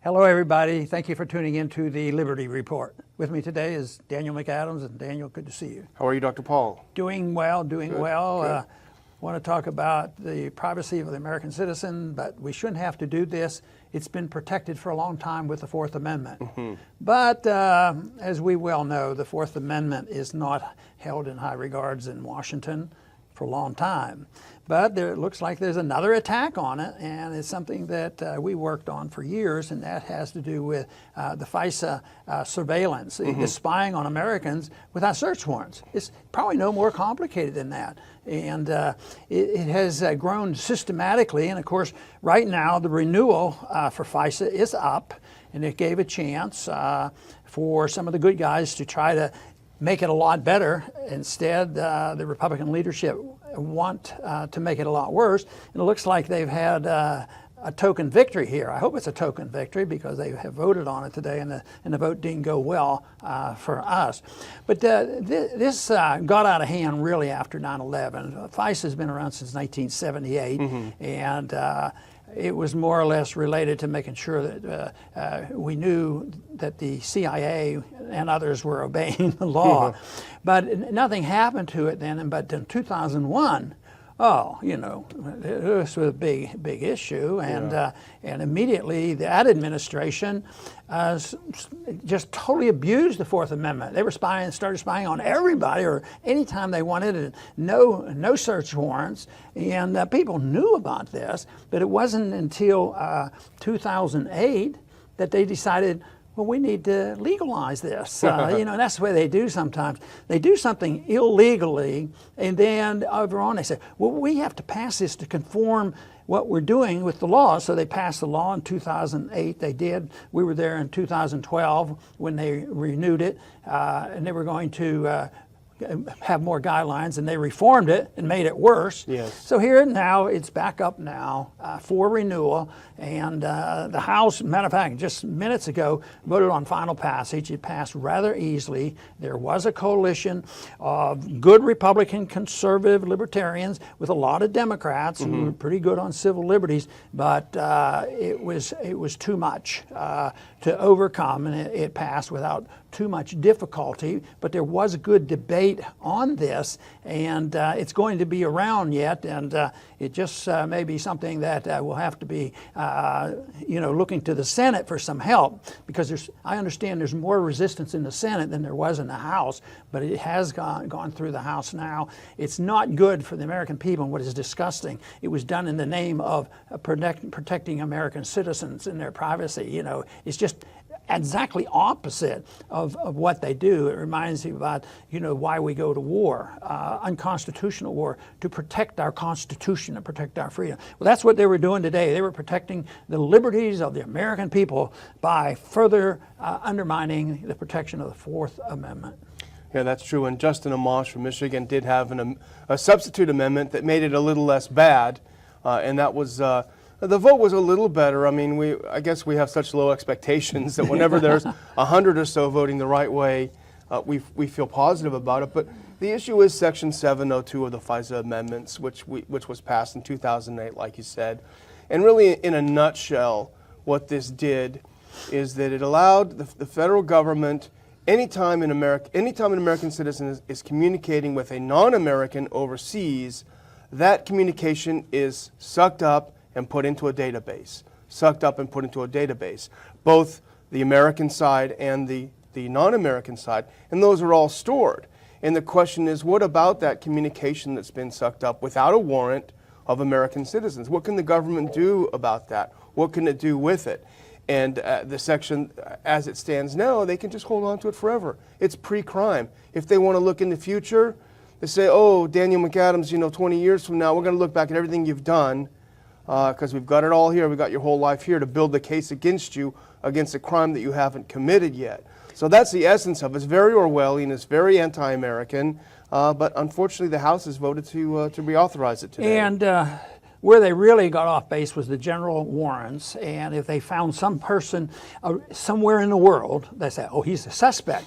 Hello, everybody. Thank you for tuning in to the Liberty Report. With me today is Daniel McAdams, and Daniel, good to see you. How are you, Dr. Paul? Doing well, doing Good, well. good. Want to talk about the privacy of the American citizen, but we shouldn't have to do this. It's been protected for a long time with the Fourth Amendment. But as we well know, the Fourth Amendment is not held in high regards in Washington for a long time. But it looks like there's another attack on it, and it's something that we worked on for years, and that has to do with the FISA surveillance, the spying on Americans without search warrants. It's probably no more complicated than that. And it has grown systematically, and of course, right now the renewal for FISA is up, and it gave a chance for some of the good guys to try to make it a lot better. Instead, the Republican leadership want to make it a lot worse. And it looks like they've had a token victory here. I hope it's a token victory because they have voted on it today, and the vote didn't go well for us. But this got out of hand really after 9/11. FISA has been around since 1978, and it was more or less related to making sure that we knew that the CIA and others were obeying the law. But nothing happened to it then. But in 2001, this was a big issue, and immediately that administration just totally abused the Fourth Amendment. They were started spying on everybody, or anytime they wanted it. No search warrants, and people knew about this. But it wasn't until 2008 that they decided, well, we need to legalize this. That's the way they do sometimes. They do something illegally, and then over on they say, well, we have to pass this to conform what we're doing with the law. So they passed the law in 2008. They did. We were there in 2012 when they renewed it, and they were going to have more guidelines, and they reformed it and made it worse. Yes. So here now, it's back up now for renewal, and the House, matter of fact, just minutes ago, voted on final passage. It passed rather easily. There was a coalition of good Republican, conservative libertarians with a lot of Democrats who were pretty good on civil liberties, but it was too much to overcome, and it passed without too much difficulty. But there was a good debate on this, and it's going to be around yet, and it just may be something that will have to be looking to the Senate for some help, because I understand there's more resistance in the Senate than there was in the House, but it has gone through the House now. It's not good for the American people, and what is disgusting, it was done in the name of protecting American citizens and their privacy. It's just exactly opposite of what they do. It reminds me about why we go to war, unconstitutional war, to protect our Constitution and protect our freedom. Well, that's what they were doing today. They were protecting the liberties of the American people by further undermining the protection of the Fourth Amendment. Yeah, that's true. And Justin Amash from Michigan did have a substitute amendment that made it a little less bad, and that was the vote was a little better. I mean, I guess we have such low expectations that whenever there's 100 or so voting the right way, we feel positive about it. But the issue is Section 702 of the FISA amendments, which was passed in 2008, like you said. And really, in a nutshell, what this did is that it allowed the federal government, anytime an American citizen is communicating with a non-American overseas, that communication is sucked up and put into a database, both the American side and the non-American side, and those are all stored. And the question is, what about that communication that's been sucked up without a warrant of American citizens? What can the government do about that? What can it do with it? And the section, as it stands now, they can just hold on to it forever. It's pre-crime. If they want to look in the future, they say, oh, Daniel McAdams, 20 years from now, we're going to look back at everything you've done, because we've got it all here. We've got your whole life here to build the case against you, against a crime that you haven't committed yet. So that's the essence of it. It's very Orwellian. It's very anti-American. But unfortunately, the House has voted to reauthorize it today. And where they really got off base was the general warrants. And if they found some person somewhere in the world, they say, oh, he's a suspect.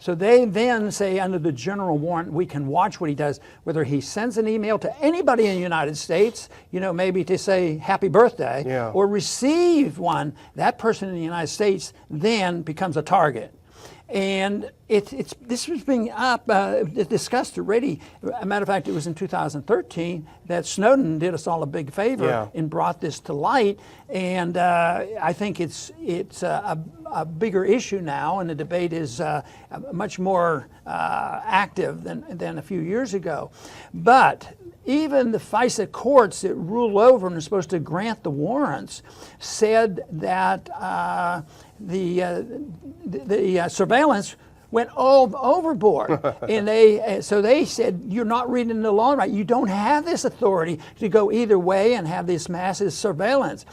So they then say, under the general warrant, we can watch what he does, whether he sends an email to anybody in the United States, maybe to say happy birthday, or receive one. That person in the United States then becomes a target. And this was being discussed already. As a matter of fact, it was in 2013 that Snowden did us all a big favor and brought this to light. And I think it's a bigger issue now, and the debate is much more active than a few years ago. But even the FISA courts that rule over and are supposed to grant the warrants said that the surveillance went all overboard. And they said, you're not reading the law right. You don't have this authority to go either way and have this massive surveillance.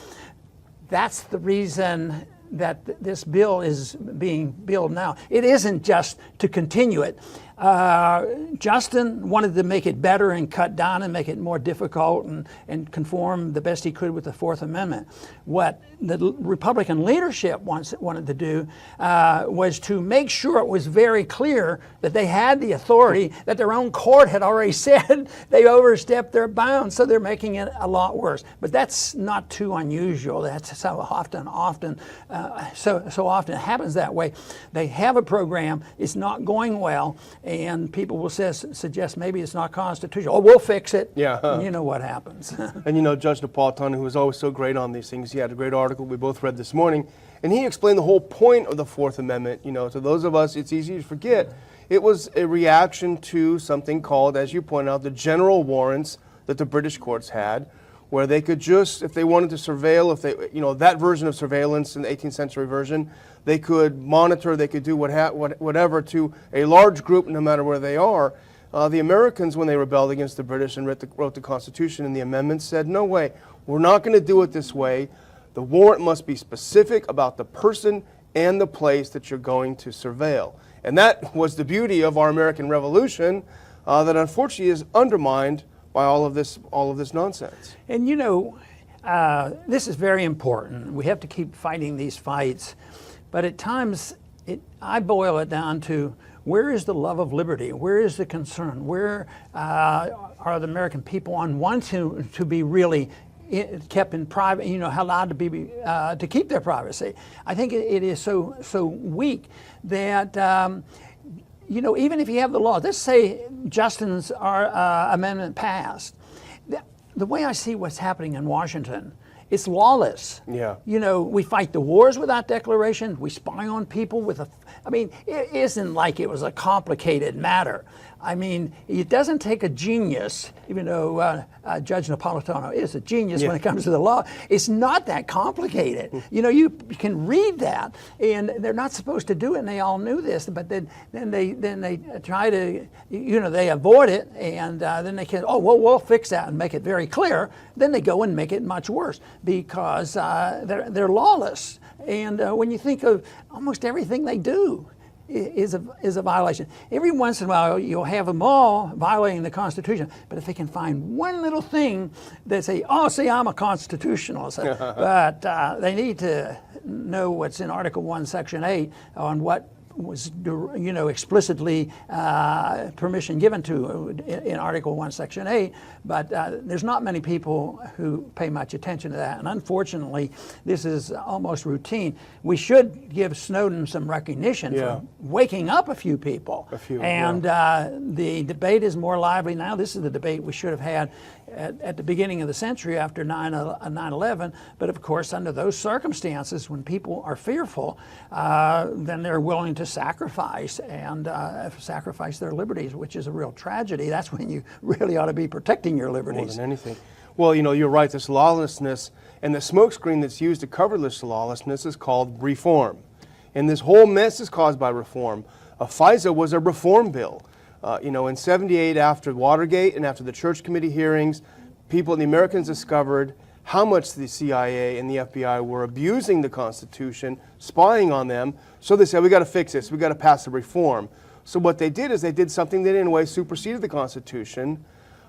That's the reason that this bill is being billed now. It isn't just to continue it. Justin wanted to make it better and cut down and make it more difficult and conform the best he could with the Fourth Amendment. What the Republican leadership wanted to do was to make sure it was very clear that they had the authority, that their own court had already said they overstepped their bounds, so they're making it a lot worse. But that's not too unusual. That's so often it happens that way. They have a program, it's not going well, and people will suggest maybe it's not constitutional. Oh, we'll fix it. Yeah. And you know what happens. And Judge Napolitano, who was always so great on these things, he had a great article we both read this morning, and he explained the whole point of the Fourth Amendment. To those of us, it's easy to forget. It was a reaction to something called, as you pointed out, the general warrants that the British courts had, where they could just, if they wanted to surveil, if they, that version of surveillance in the 18th century version, they could monitor, they could do whatever to a large group, no matter where they are. The Americans, when they rebelled against the British and wrote the Constitution and the amendments, said, no way, we're not going to do it this way. The warrant must be specific about the person and the place that you're going to surveil. And that was the beauty of our American Revolution that unfortunately is undermined by all of this nonsense. And this is very important. We have to keep fighting these fights. But at times, I boil it down to, where is the love of liberty? Where is the concern? Where are the American people wanting to be really kept in private, allowed to be to keep their privacy? I think it is so weak that even if you have the law, let's say Justin's amendment passed. The way I see what's happening in Washington, it's lawless. Yeah. We fight the wars without declaration. We spy on people it isn't like it was a complicated matter. It doesn't take a genius, even though Judge Napolitano is a genius when it comes to the law. It's not that complicated. You can read that, and they're not supposed to do it, and they all knew this. But then they try to, they avoid it, and then they can. Oh, well, we'll fix that and make it very clear. Then they go and make it much worse because they're lawless. And when you think of almost everything they do, is a violation. Every once in a while, you'll have them all violating the Constitution, but if they can find one little thing that say, oh, see, I'm a constitutionalist, but they need to know what's in Article 1, Section 8 on what was explicitly permission given to in Article 1, Section 8, but there's not many people who pay much attention to that, and unfortunately, this is almost routine. We should give Snowden some recognition for waking up a few people. The debate is more lively now. This is the debate we should have had at the beginning of the century after 9/11, but of course under those circumstances when people are fearful, then they're willing to sacrifice their liberties, which is a real tragedy. That's when you really ought to be protecting your liberties. More than anything. Well, you're right, this lawlessness and the smokescreen that's used to cover this lawlessness is called reform. And this whole mess is caused by reform. FISA was a reform bill. In '78, after Watergate and after the Church Committee hearings, the Americans discovered how much the CIA and the FBI were abusing the Constitution, spying on them. So they said, we got to fix this. We got to pass a reform. So what they did is they did something that in a way superseded the Constitution,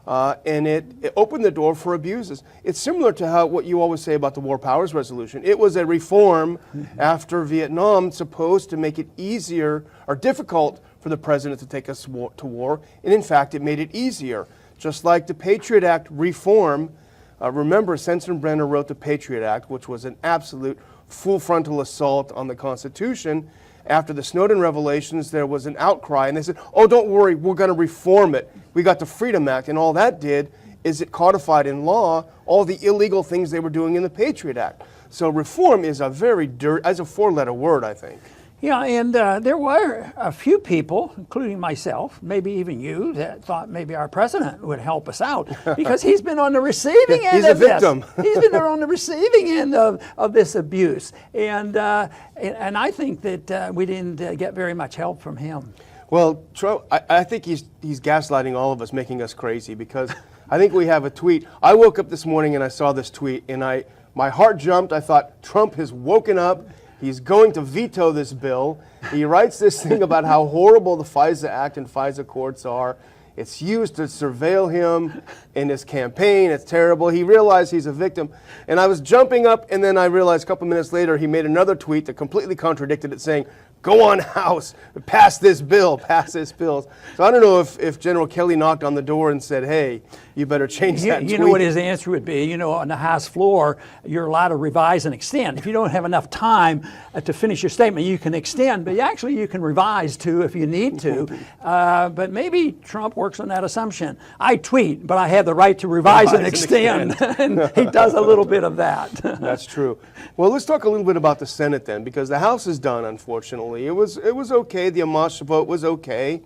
and it opened the door for abuses. It's similar to what you always say about the War Powers Resolution. It was a reform after Vietnam supposed to make it easier or difficult for the president to take us to war, and in fact, it made it easier. Just like the Patriot Act reform, remember Sensenbrenner wrote the Patriot Act, which was an absolute full frontal assault on the Constitution. After the Snowden revelations, there was an outcry, and they said, oh, don't worry, we're going to reform it. We got the Freedom Act, and all that did is it codified in law all the illegal things they were doing in the Patriot Act. So reform is a very as a four-letter word, I think. Yeah, and there were a few people, including myself, maybe even you, that thought maybe our president would help us out because he's been on the receiving end of this. He's a victim. He's been on the receiving end of this abuse. And I think that we didn't get very much help from him. Well, Trump, I think he's gaslighting all of us, making us crazy, because I think we have a tweet. I woke up this morning and I saw this tweet, and my heart jumped. I thought, Trump has woken up. He's going to veto this bill. He writes this thing about how horrible the FISA Act and FISA courts are. It's used to surveil him in his campaign. It's terrible. He realized he's a victim. And I was jumping up, and then I realized a couple minutes later he made another tweet that completely contradicted it, saying, go on, House, pass this bill, pass this bill. So I don't know if General Kelly knocked on the door and said, hey, you better change that tweet. You know what his answer would be? You know, on the House floor, you're allowed to revise and extend. If you don't have enough time to finish your statement, you can extend, but actually you can revise too if you need to. But maybe Trump works on that assumption. I tweet, but I have the right to revise and extend. And he does a little bit of that. That's true. Well, let's talk a little bit about the Senate then, because the House is done, unfortunately. It was okay. The Amash vote was okay,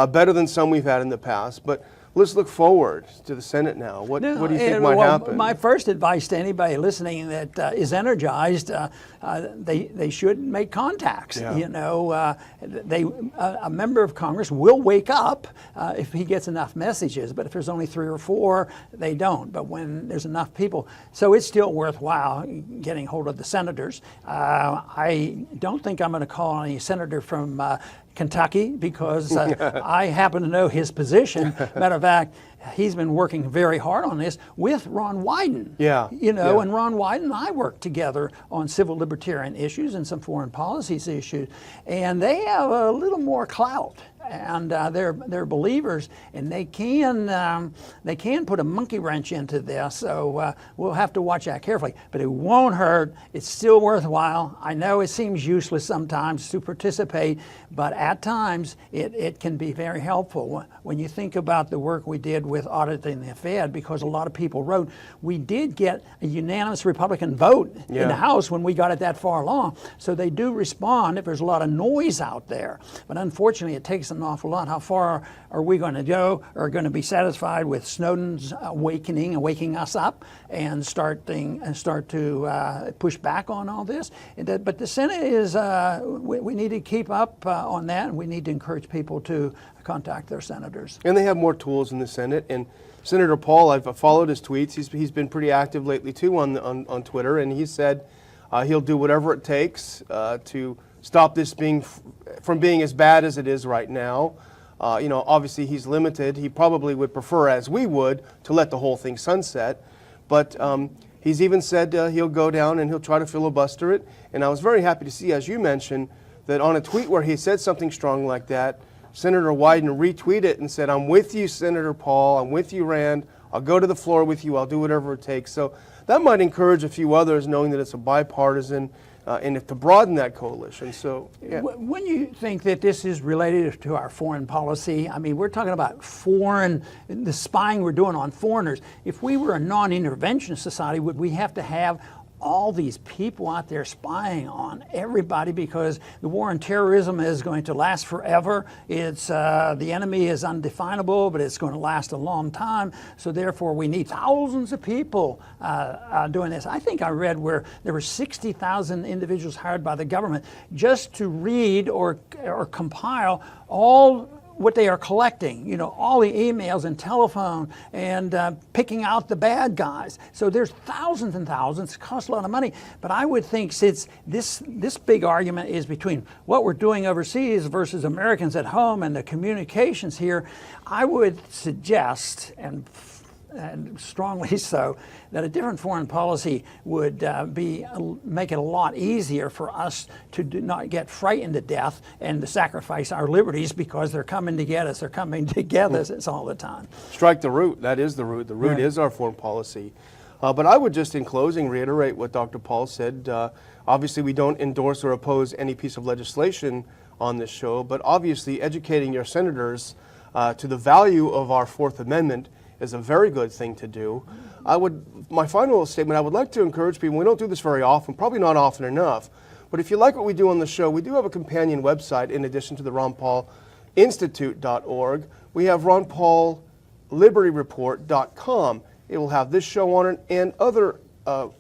better than some we've had in the past. But let's look forward to the Senate now. What do you think might happen? My first advice to anybody listening that is energized, they should make contacts. Yeah. You know, a member of Congress will wake up if he gets enough messages. But if there's only 3 or 4, they don't. But when there's enough people, so it's still worthwhile getting hold of the senators. I don't think I'm going to call on any senator from Kentucky because I happen to know his position. Matter of fact, he's been working very hard on this with Ron Wyden. Yeah. You know, and Ron Wyden and I work together on civil libertarian issues and some foreign policies issues, and they have a little more clout. And they're believers, and they can put a monkey wrench into this. So we'll have to watch that carefully. But it won't hurt. It's still worthwhile. I know it seems useless sometimes to participate, but at times it can be very helpful. When you think about the work we did with auditing the Fed, because a lot of people wrote, we did get a unanimous Republican vote in the House when we got it that far along. So they do respond if there's a lot of noise out there. But unfortunately, it takes an awful lot. How far are we going to go? Are going to be satisfied with Snowden's awakening and waking us up and start to push back on all this? But the Senate is, we need to keep up on that, and we need to encourage people to contact their senators. And they have more tools in the Senate. And Senator Paul, I've followed his tweets. He's been pretty active lately too on Twitter, and he said he'll do whatever it takes to stop this from being as bad as it is right now. You know, obviously he's limited. He probably would prefer, as we would, to let the whole thing sunset. But he's even said he'll go down and he'll try to filibuster it. And I was very happy to see, as you mentioned, that on a tweet where he said something strong like that, Senator Wyden retweeted it and said, I'm with you, Senator Paul. I'm with you, Rand. I'll go to the floor with you. I'll do whatever it takes. So that might encourage a few others, knowing that it's a bipartisan and to broaden that coalition. So, yeah. When you think that this is related to our foreign policy, I mean, we're talking about the spying we're doing on foreigners. If we were a non-intervention society, would we have to have all these people out there spying on everybody, because the war on terrorism is going to last forever. It's the enemy is undefinable, but it's going to last a long time. So therefore, we need thousands of people doing this. I think I read where there were 60,000 individuals hired by the government just to read or compile all what they are collecting, you know, all the emails and telephone and picking out the bad guys. So there's thousands and thousands. It costs a lot of money. But I would think, since this big argument is between what we're doing overseas versus Americans at home and the communications here, I would suggest, and and strongly so, that a different foreign policy would make it a lot easier for us to not get frightened to death and to sacrifice our liberties because they're coming to get us. They're coming to get us all the time. Strike the root. That is the root. The root is our foreign policy. But I would just, in closing, reiterate what Dr. Paul said. Obviously, we don't endorse or oppose any piece of legislation on this show, but obviously educating your senators to the value of our Fourth Amendment is a very good thing to do. My final statement, I would like to encourage people, we don't do this very often, probably not often enough, but if you like what we do on the show, we do have a companion website in addition to the ronpaulinstitute.org. We have ronpaullibertyreport.com. It will have this show on it and other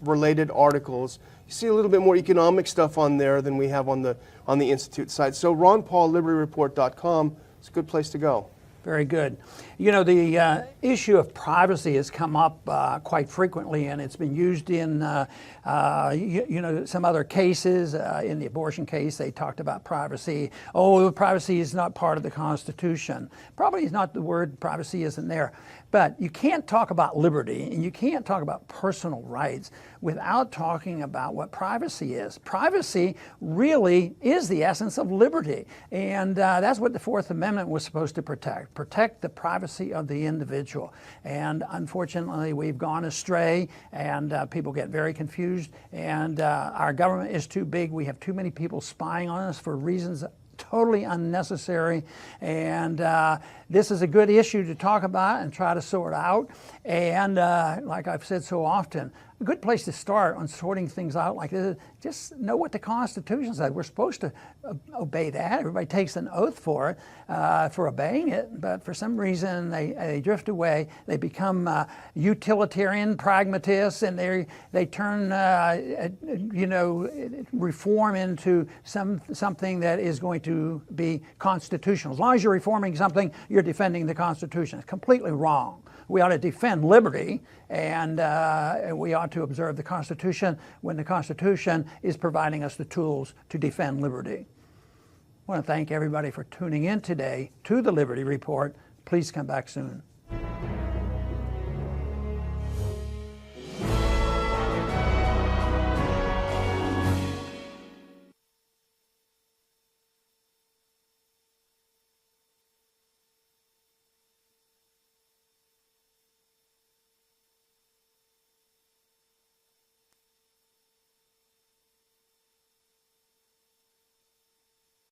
related articles. You see a little bit more economic stuff on there than we have on the Institute site. So ronpaullibernyreport.com is a good place to go. Very good. You know, the issue of privacy has come up quite frequently, and it's been used in, some other cases. In the abortion case, they talked about privacy. Oh, privacy is not part of the Constitution. Probably is not the word privacy isn't there. But you can't talk about liberty, and you can't talk about personal rights without talking about what privacy is. Privacy really is the essence of liberty, and that's what the Fourth Amendment was supposed to protect the privacy of the individual. And unfortunately, we've gone astray, and people get very confused, and our government is too big. We have too many people spying on us for reasons totally unnecessary, and this is a good issue to talk about and try to sort out. And like I've said so often, a good place to start on sorting things out like this is just know what the Constitution said. We're supposed to obey that. Everybody takes an oath for it, for obeying it, but for some reason they drift away. They become utilitarian pragmatists, and they turn reform into something that is going to be constitutional. As long as you're reforming something, you're defending the Constitution. It's completely wrong. We ought to defend liberty, and we ought to observe the Constitution when the Constitution is providing us the tools to defend liberty. I want to thank everybody for tuning in today to the Liberty Report. Please come back soon.